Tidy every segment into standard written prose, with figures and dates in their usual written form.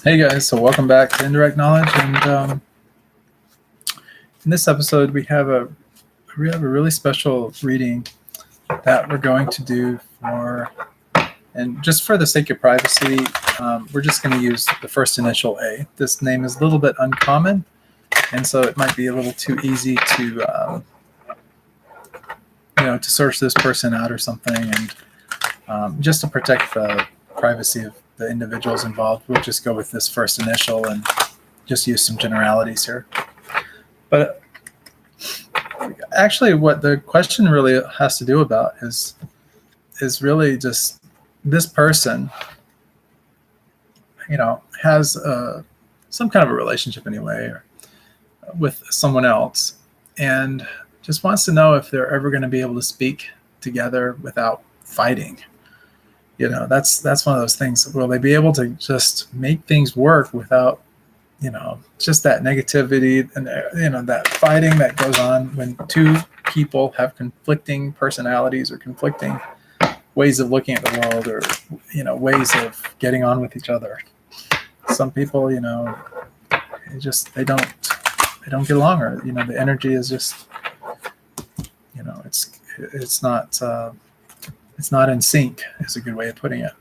Hey guys, so welcome back to Indirect Knowledge, and in this episode we have a really special reading that we're going to do and just for the sake of privacy, we're just going to use the first initial A. This name is a little bit uncommon, and so it might be a little too easy to to search this person out or something, and just to protect the privacy of the individuals involved, we'll just go with this first initial and just use some generalities here. But actually, what the question really has to do about is really just this person, has some kind of a relationship anyway, or with someone else, and just wants to know if they're ever going to be able to speak together without fighting. That's one of those things. Will they be able to just make things work without, just that negativity and, that fighting that goes on when two people have conflicting personalities or conflicting ways of looking at the world, or, ways of getting on with each other. Some people, they don't get along, or, the energy is just, it's not in sync, is a good way of putting it.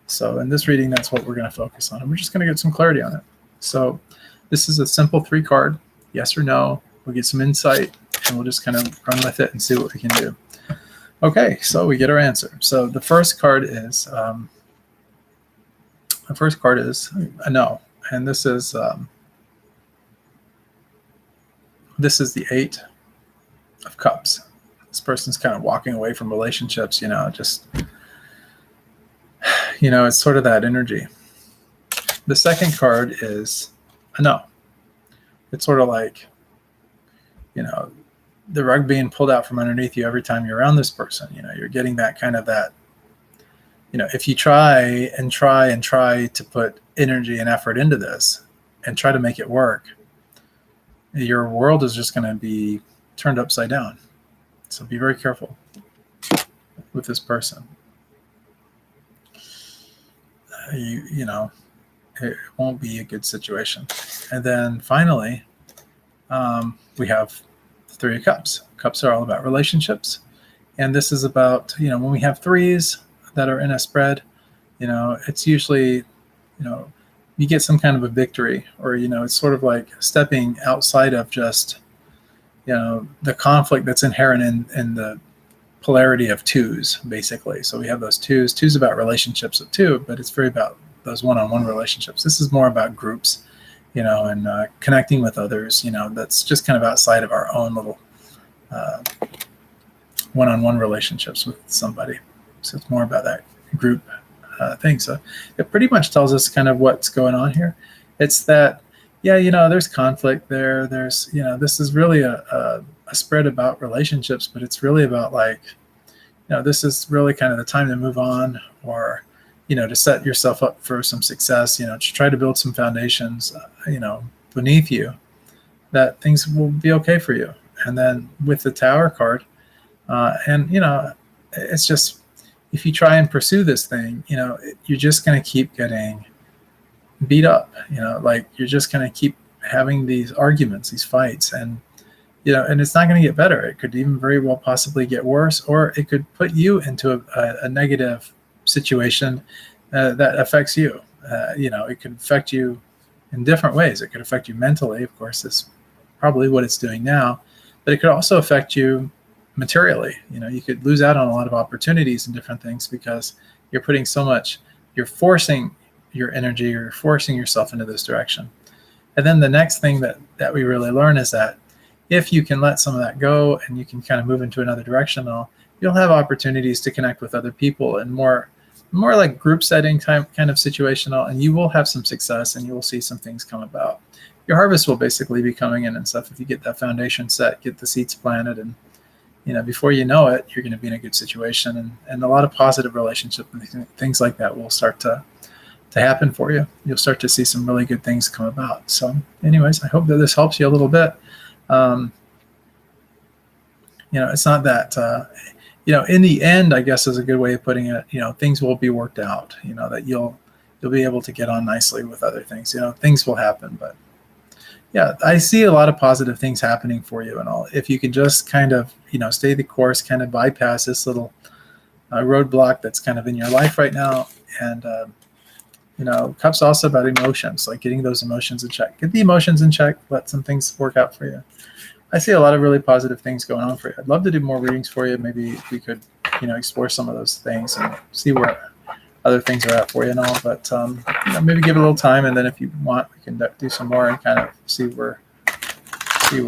So in this reading, that's what we're going to focus on. And we're just going to get some clarity on it. So this is a simple 3-card, yes or no. We'll get some insight, and we'll just kind of run with it and see what we can do. Okay, so we get our answer. So the first card is a no. And this is the 8 of Cups. This person's kind of walking away from relationships, it's sort of that energy. The second card is a no. It's sort of like, the rug being pulled out from underneath you every time you're around this person. You're getting that kind of that, if you try to put energy and effort into this and try to make it work, your world is just going to be turned upside down. So be very careful with this person. It won't be a good situation. And then finally, we have 3 of Cups. Cups are all about relationships. And this is about, when we have 3s that are in a spread, it's usually, you get some kind of a victory, or, it's sort of like stepping outside of just, the conflict that's inherent in the polarity of 2s, basically. So we have those 2s. 2's about relationships of 2, but it's very about those one-on-one relationships. This is more about groups, and connecting with others, that's just kind of outside of our own little one-on-one relationships with somebody. So it's more about that group thing. So it pretty much tells us kind of what's going on here. It's that, there's conflict there. There's, this is really a spread about relationships, but it's really about like, this is really kind of the time to move on, or, to set yourself up for some success, to try to build some foundations, beneath you, that things will be okay for you. And then with the Tower card, it's just, if you try and pursue this thing, you're just going to keep getting beat up, like you're just going to keep having these arguments, these fights, and and it's not going to get better. It could even very well possibly get worse, or it could put you into a negative situation that affects you. It could affect you in different ways. It could affect you mentally, of course, is probably what it's doing now, but it could also affect you materially. You could lose out on a lot of opportunities and different things because you're putting so much, you're forcing your energy, you're forcing yourself into this direction. And then the next thing that we really learn is that if you can let some of that go and you can kind of move into another direction, you'll have opportunities to connect with other people and more like group setting kind of situational, and you will have some success and you will see some things come about. Your harvest will basically be coming in and stuff if you get that foundation set, get the seeds planted, and before you know it, you're going to be in a good situation, and a lot of positive relationship and things like that will start to happen for you. You'll start to see some really good things come about. So anyways, I hope that this helps you a little bit. It's not that, in the end, I guess is a good way of putting it, things will be worked out, that you'll you'll be able to get on nicely with other things. Things will happen, but yeah, I see a lot of positive things happening for you and all. If you can just kind of, stay the course, kind of bypass this little roadblock that's kind of in your life right now. And, Cup's also about emotions, like getting those emotions in check. Get the emotions in check, let some things work out for you. I see a lot of really positive things going on for you. I'd love to do more readings for you. Maybe we could, explore some of those things and see where other things are at for you and all. But maybe give it a little time, and then if you want, we can do some more and kind of see where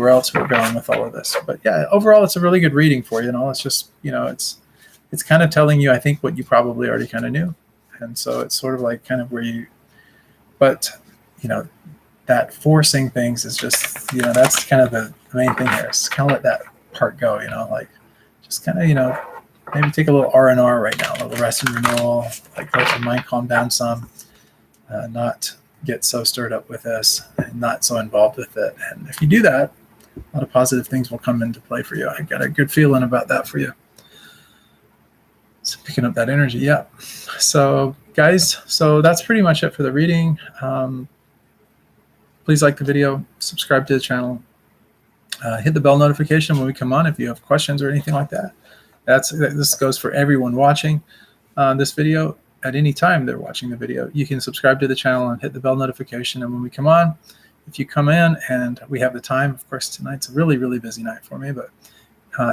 else we're going with all of this. But yeah, overall, it's a really good reading for you. It's just it's kind of telling you, I think, what you probably already kind of knew, and so it's sort of like kind of where you, but that forcing things is just that's kind of the main thing here. It's kind of let that part go. Like just kind of maybe take a little R&R right now, a little rest and renewal, like let your mind calm down some, not get so stirred up with this and not so involved with it. And if you do that, a lot of positive things will come into play for you. I got a good feeling about that for you. So picking up that energy, yeah. So guys, so that's pretty much it for the reading. Please like the video, subscribe to the channel, hit the bell notification when we come on if you have questions or anything like that. This goes for everyone watching this video. At any time they're watching the video, you can subscribe to the channel and hit the bell notification. And when we come on, if you come in and we have the time, of course, tonight's a really, really busy night for me, but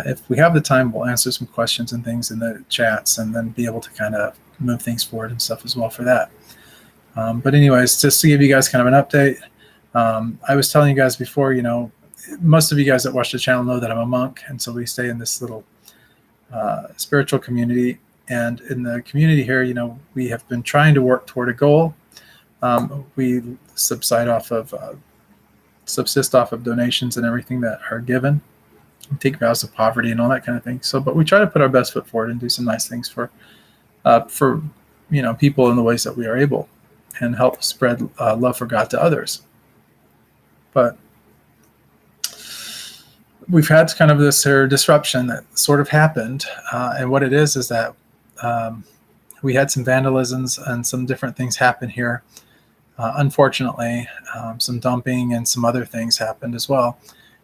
if we have the time, we'll answer some questions and things in the chats and then be able to kind of move things forward and stuff as well for that. But anyways, just to give you guys kind of an update, I was telling you guys before, most of you guys that watch the channel know that I'm a monk, and so we stay in this little spiritual community. And in the community here, we have been trying to work toward a goal. We subsist off of donations and everything that are given. We take vows of poverty and all that kind of thing. So, but we try to put our best foot forward and do some nice things for people in the ways that we are able, and help spread love for God to others. But we've had kind of this disruption that sort of happened, and what it is that we had some vandalisms and some different things happen here. Unfortunately, some dumping and some other things happened as well.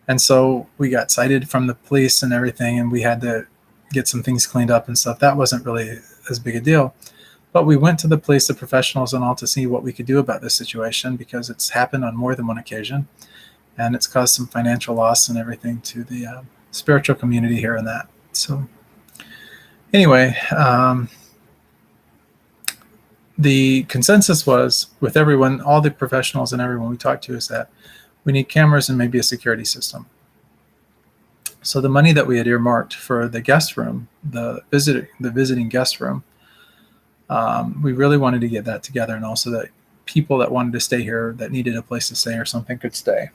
And so we got cited from the police and everything, and we had to get some things cleaned up and stuff. That wasn't really as big a deal. But we went to the police, the professionals and all, to see what we could do about this situation, because it's happened on more than one occasion. And it's caused some financial loss and everything to the spiritual community here and that. So anyway, the consensus was with everyone, all the professionals and everyone we talked to, is that we need cameras and maybe a security system. So the money that we had earmarked for the guest room, the visiting guest room, we really wanted to get that together, and also that people that wanted to stay here, that needed a place to stay or something, could stay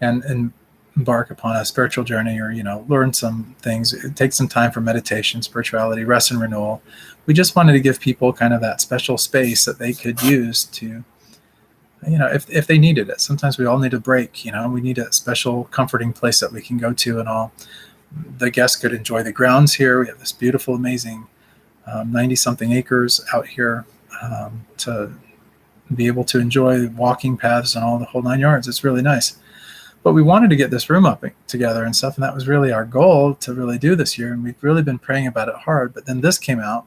and embark upon a spiritual journey, or learn some things. It takes some time for meditation, spirituality, rest and renewal. We just wanted to give people kind of that special space that they could use to, if they needed it. Sometimes we all need a break. We need a special comforting place that we can go to and all. The guests could enjoy the grounds here. We have this beautiful, amazing 90-something acres out here to be able to enjoy walking paths and all the whole 9 yards. It's really nice. But we wanted to get this room up together and stuff, and that was really our goal to really do this year. And we've really been praying about it hard. But then this came out.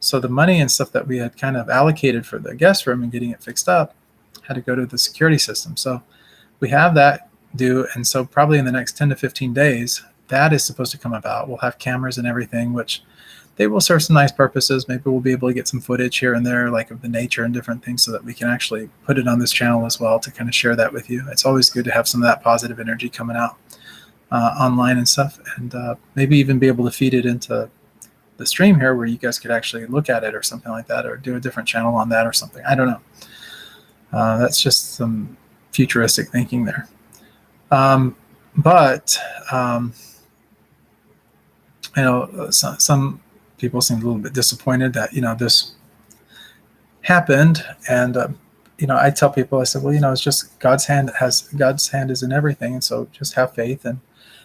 So the money and stuff that we had kind of allocated for the guest room and getting it fixed up had to go to the security system. So we have that due. And so probably in the next 10 to 15 days, that is supposed to come about. We'll have cameras and everything, which they will serve some nice purposes. Maybe we'll be able to get some footage here and there, like of the nature and different things, so that we can actually put it on this channel as well to kind of share that with you. It's always good to have some of that positive energy coming out online and stuff, and maybe even be able to feed it into the stream here where you guys could actually look at it or something like that, or do a different channel on that or something. I don't know. That's just some futuristic thinking there. But some people seemed a little bit disappointed that this happened, and I tell people, I said, well, it's just God's hand is in everything, and so just have faith and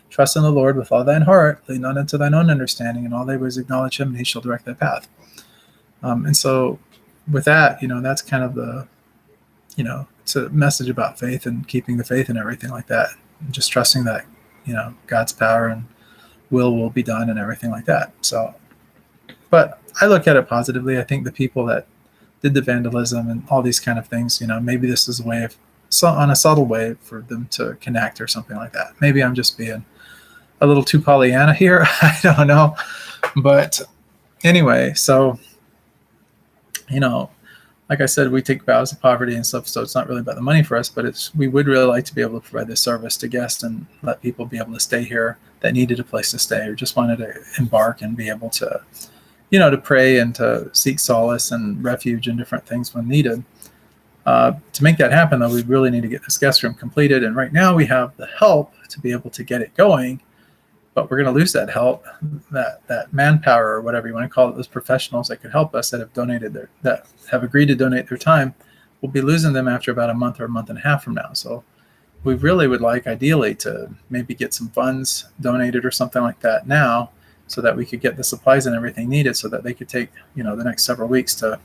trust in the Lord with all thine heart, lean not into thine own understanding, and all thy ways acknowledge him, and he shall direct thy path. And so with that, that's kind of it's a message about faith and keeping the faith and everything like that. And just trusting that, God's power and will be done and everything like that. So, but I look at it positively. I think the people that did the vandalism and all these kind of things, maybe this is a way of, on a subtle way for them to connect or something like that. Maybe I'm just being a little too Pollyanna here. I don't know. But anyway, so, like I said, we take vows of poverty and stuff, so it's not really about the money for us, but we would really like to be able to provide this service to guests and let people be able to stay here that needed a place to stay or just wanted to embark and be able to, to pray and to seek solace and refuge and different things when needed. To make that happen, though, we really need to get this guest room completed. And right now we have the help to be able to get it going, but we're going to lose that help, that manpower or whatever you want to call it, those professionals that could help us that have agreed to donate their time. We'll be losing them after about a month or a month and a half from now. So we really would like, ideally, to maybe get some funds donated or something like that now, so that we could get the supplies and everything needed, so that they could take, the next several weeks to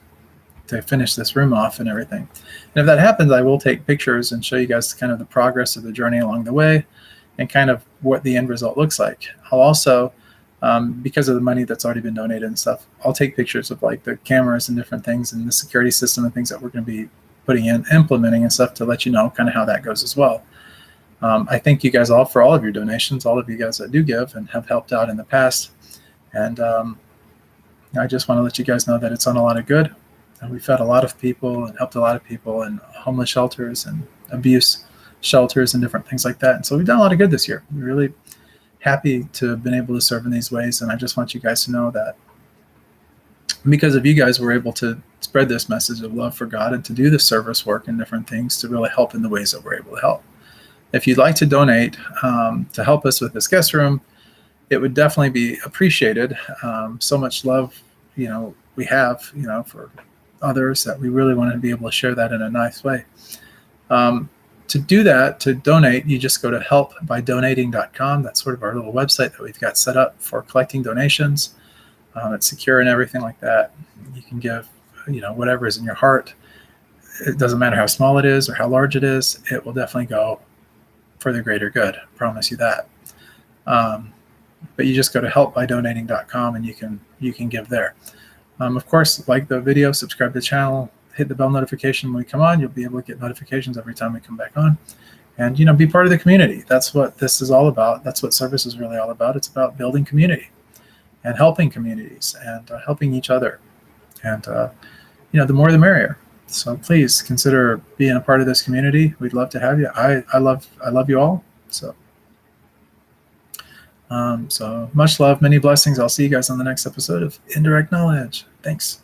finish this room off and everything. And if that happens, I will take pictures and show you guys kind of the progress of the journey along the way and kind of what the end result looks like. I'll also, because of the money that's already been donated and stuff, I'll take pictures of like the cameras and different things and the security system and things that we're going to be putting in, implementing and stuff, to let you know kind of how that goes as well. I thank you guys all for all of your donations, all of you guys that do give and have helped out in the past. And I just want to let you guys know that it's on a lot of good. And we fed a lot of people and helped a lot of people in homeless shelters and abuse shelters and different things like that. And so we've done a lot of good this year. We're really happy to have been able to serve in these ways. And I just want you guys to know that because of you guys, we're able to spread this message of love for God and to do the service work and different things to really help in the ways that we're able to help. If you'd like to donate to help us with this guest room, it would definitely be appreciated. So much love, we have, for others, that we really want to be able to share that in a nice way. To do that, to donate, you just go to helpbydonating.com. That's sort of our little website that we've got set up for collecting donations. It's secure and everything like that. You can give, whatever is in your heart. It doesn't matter how small it is or how large it is. It will definitely go for the greater good. I promise you that. But you just go to helpbydonating.com and you can give there. Of course, like the video, subscribe to the channel, hit the bell notification when we come on. You'll be able to get notifications every time we come back on. And, be part of the community. That's what this is all about. That's what service is really all about. It's about building community and helping communities and helping each other. And, the more the merrier. So please consider being a part of this community. We'd love to have you. I love you all. So much love, many blessings. I'll see you guys on the next episode of Indirect Knowledge. Thanks.